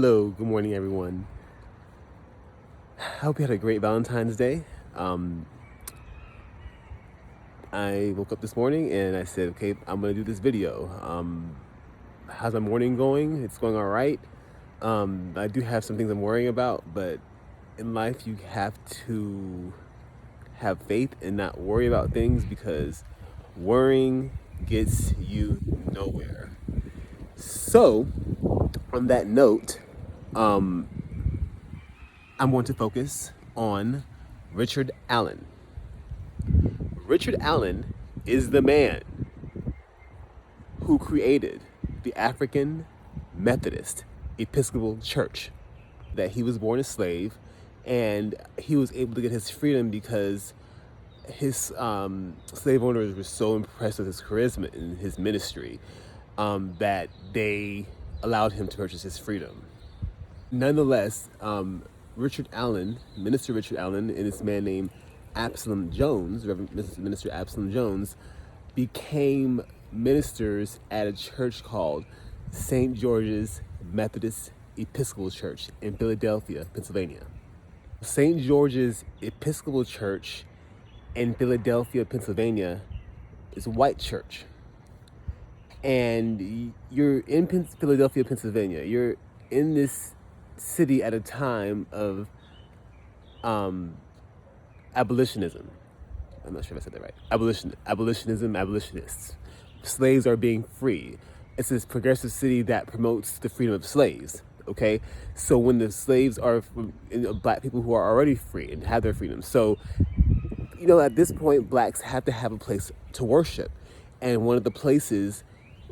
Hello, good morning, everyone. I hope you had a great Valentine's Day. I woke up this morning and I said, okay, I'm gonna do this video. How's my morning going? It's going all right. I do have some things I'm worrying about, but in life you have to have faith and not worry about things, because worrying gets you nowhere. So, on that note, I'm going to focus on Richard Allen. Richard Allen is the man who created the African Methodist Episcopal Church. That he was born a slave, and he was able to get his freedom because his slave owners were so impressed with his charisma and his ministry that they allowed him to purchase his freedom. Nonetheless, Richard Allen, Minister Richard Allen, and this man named Absalom Jones, Reverend Minister Absolom Jones, became ministers at a church called St. George's Methodist Episcopal Church in Philadelphia, Pennsylvania. St. George's Episcopal Church in Philadelphia, Pennsylvania is a white church. And you're in Philadelphia, Pennsylvania. You're in this city at a time of abolitionism. I'm not sure if I said that right. Abolitionists. Slaves are being free. It's this progressive city that promotes the freedom of slaves. Okay, so when the slaves are black people who are already free and have their freedom. So, at this point, blacks have to have a place to worship, and one of the places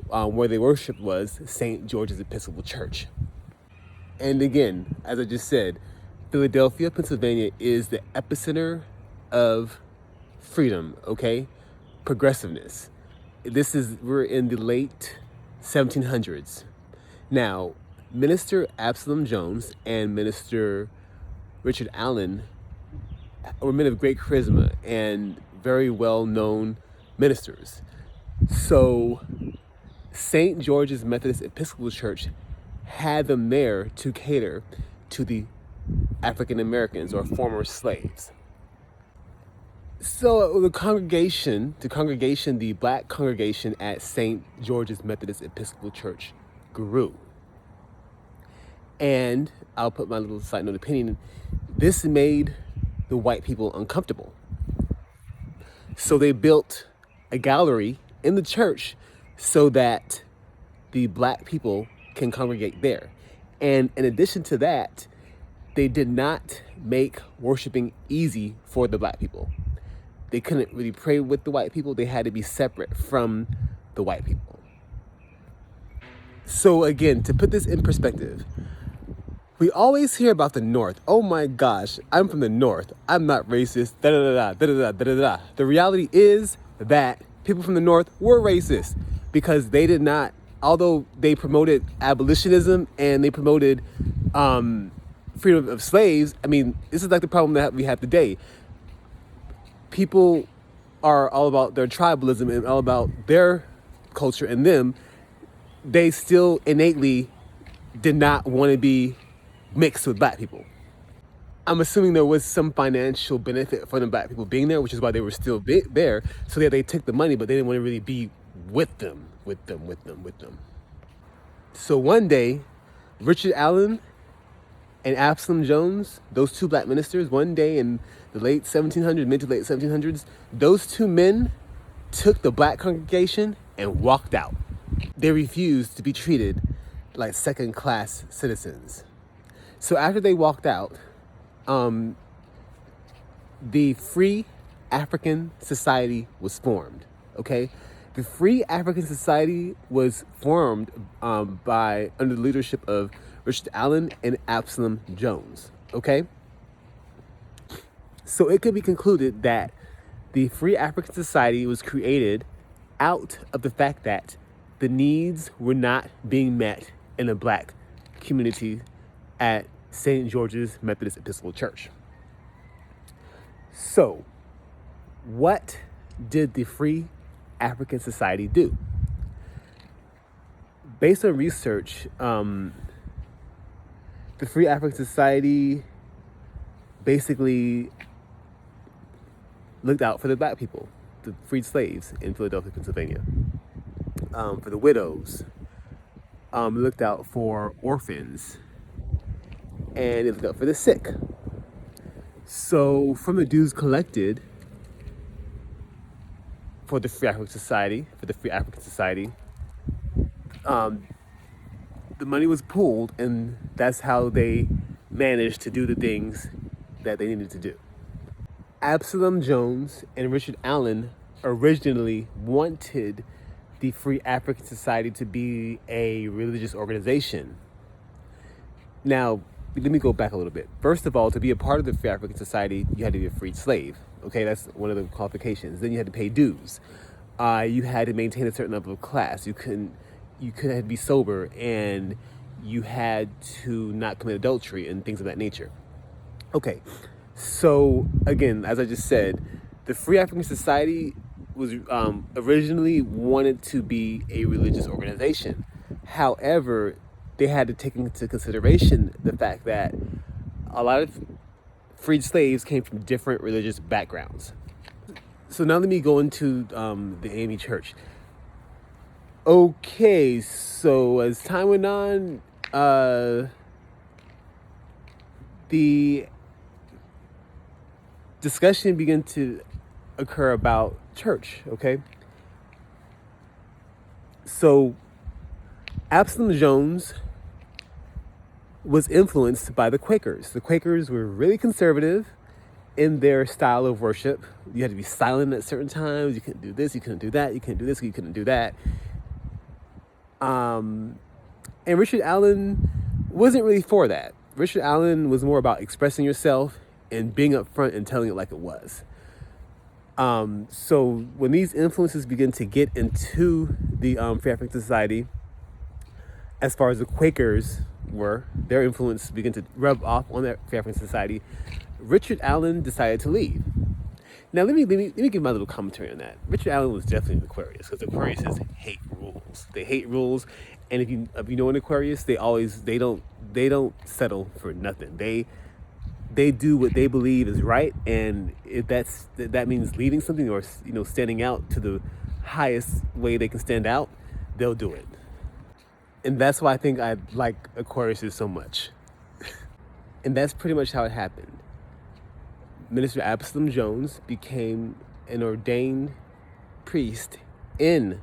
where they worshiped was St. George's Episcopal Church. And again, as I just said, Philadelphia, Pennsylvania is the epicenter of freedom, okay? Progressiveness. We're in the late 1700s. Now, Minister Absalom Jones and Minister Richard Allen were men of great charisma and very well-known ministers. So, St. George's Methodist Episcopal Church had them there to cater to the African Americans or former slaves. So the black congregation at St. George's Methodist Episcopal Church grew. And I'll put my little side note opinion. This made the white people uncomfortable. So they built a gallery in the church so that the black people can congregate there. And in addition to that, they did not make worshiping easy for the black people. They couldn't really pray with the white people. They had to be separate from the white people. So again, to put this in perspective, we always hear about the North. Oh my gosh, I'm from the North. I'm not racist. The reality is that people from the North were racist because they did not, although they promoted abolitionism and they promoted freedom of slaves. I mean, this is like the problem that we have today. People are all about their tribalism and all about their culture and them. They still innately did not want to be mixed with black people. I'm assuming there was some financial benefit for the black people being there, which is why they were still there. So that they took the money, but they didn't want to really be with them. So one day, Richard Allen and Absalom Jones, those two black ministers, one day in the mid to late 1700s, those two men took the black congregation and walked out. They refused to be treated like second-class citizens. So after they walked out, the Free African Society was formed, okay? The Free African Society was formed under the leadership of Richard Allen and Absolom Jones, okay? So it could be concluded that the Free African Society was created out of the fact that the needs were not being met in the black community at St. George's Methodist Episcopal Church. So, what did the Free African Society do? Based on research, the Free African Society basically looked out for the black people, the freed slaves in Philadelphia, Pennsylvania, for the widows, looked out for orphans, and it looked out for the sick. So from the dues collected for the Free African Society, the money was pooled, and that's how they managed to do the things that they needed to do. Absalom Jones and Richard Allen originally wanted the Free African Society to be a religious organization. Now, let me go back a little bit. First of all, to be a part of the Free African Society, you had to be a freed slave. Okay, that's one of the qualifications. Then you had to pay dues. You had to maintain a certain level of class. You couldn't have to be sober, and you had to not commit adultery and things of that nature. Okay, so again, as I just said, the Free African Society was originally wanted to be a religious organization. However, they had to take into consideration the fact that a lot of freed slaves came from different religious backgrounds. So now let me go into the AME Church. Okay, so as time went on, the discussion began to occur about church, okay? So Absalom Jones was influenced by the Quakers. The Quakers were really conservative in their style of worship. You had to be silent at certain times. You couldn't do this, you couldn't do that, you couldn't do this, you couldn't do that. And Richard Allen wasn't really for that. Richard Allen was more about expressing yourself and being upfront and telling it like it was. So when these influences begin to get into the Free African Society, as far as the Quakers were, their influence began to rub off on the Free African Society, Richard Allen decided to leave. Now let me give my little commentary on that. Richard Allen was definitely an Aquarius, because Aquariuses hate rules. They hate rules, and if you know an Aquarius, they don't settle for nothing. They do what they believe is right, and if that means leading something or standing out to the highest way they can stand out, they'll do it. And that's why I think I like Aquariuses so much. And that's pretty much how it happened. Minister Absolom Jones became an ordained priest the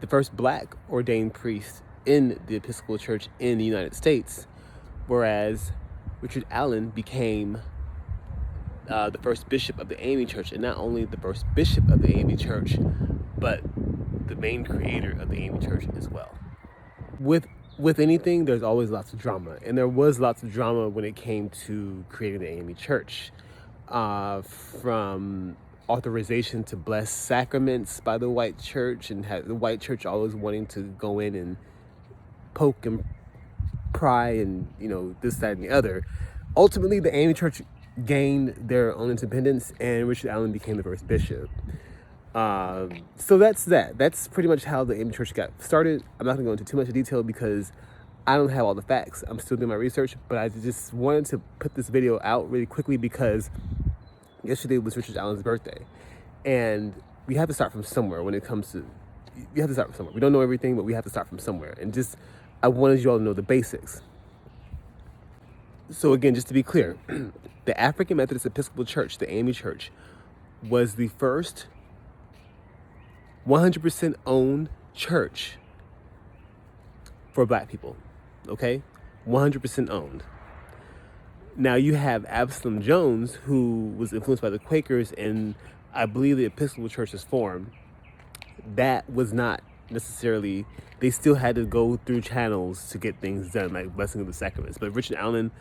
first black ordained priest in the Episcopal Church in the United States, whereas Richard Allen became the first bishop of the AME Church, and not only the first bishop of the AME Church, but the main creator of the AME Church as well. With anything, there's always lots of drama, and there was lots of drama when it came to creating the AME Church, from authorization to bless sacraments by the white church, and the white church always wanting to go in and poke and pry and this, that, and the other. Ultimately, the AME Church gained their own independence, and Richard Allen became the first bishop. So that's pretty much how the AME Church got started. I'm not gonna go into too much detail because I don't have all the facts. I'm still doing my research, but I just wanted to put this video out really quickly because yesterday was Richard Allen's birthday, and we have to start from somewhere when it comes to, you have to start from somewhere. We don't know everything, but we have to start from somewhere, and I wanted you all to know the basics. So again, just to be clear, the African Methodist Episcopal Church, the AME Church, was the first 100% owned church for black people, okay? 100% owned. Now you have Absalom Jones, who was influenced by the Quakers, and I believe the Episcopal Church was formed. That was not necessarily, they still had to go through channels to get things done, like blessing of the sacraments. But Richard Allen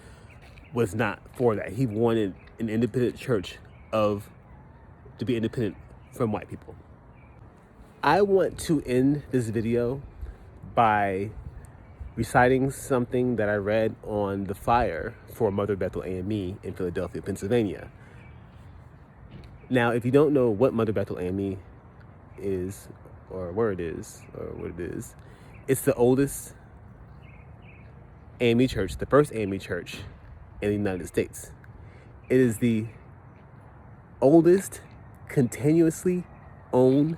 was not for that. He wanted an independent church to be independent from white people. I want to end this video by reciting something that I read on the flyer for Mother Bethel AME in Philadelphia, Pennsylvania. Now, if you don't know what Mother Bethel AME is, or where it is, or what it is, it's the oldest AME Church, the first AME Church in the United States. It is the oldest continuously owned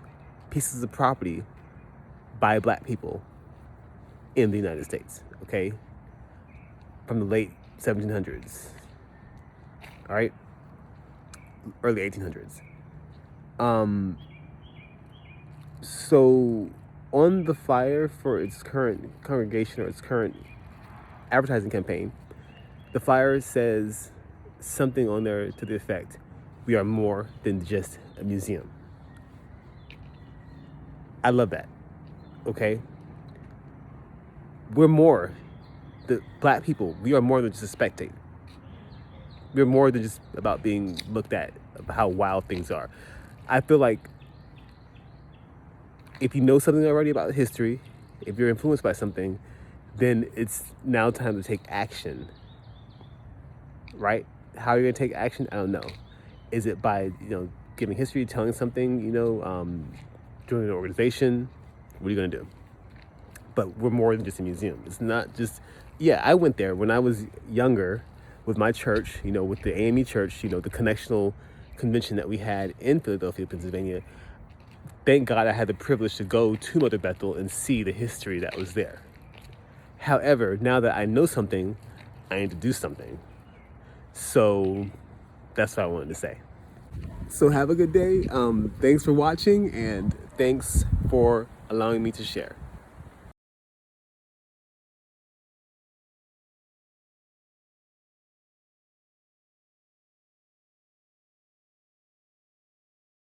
pieces of property by Black people in the United States, okay? From the late 1700s, all right? Early 1800s. So on the flyer for its current congregation or its current advertising campaign, the flyer says something on there to the effect, we are more than just a museum. I love that, okay? We're more, the Black people, we are more than just a spectator. We're more than just about being looked at, about how wild things are. I feel like if you know something already about history, if you're influenced by something, then it's now time to take action, right? How are you gonna take action? I don't know. Is it by, giving history, telling something, joining an organization? What are you gonna do? But we're more than just a museum. It's not just, I went there when I was younger with my church, with the AME Church, the connectional convention that we had in Philadelphia, Pennsylvania. Thank God I had the privilege to go to Mother Bethel and see the history that was there. However, now that I know something, I need to do something. So that's what I wanted to say. So have a good day. Thanks for watching, and thanks for allowing me to share.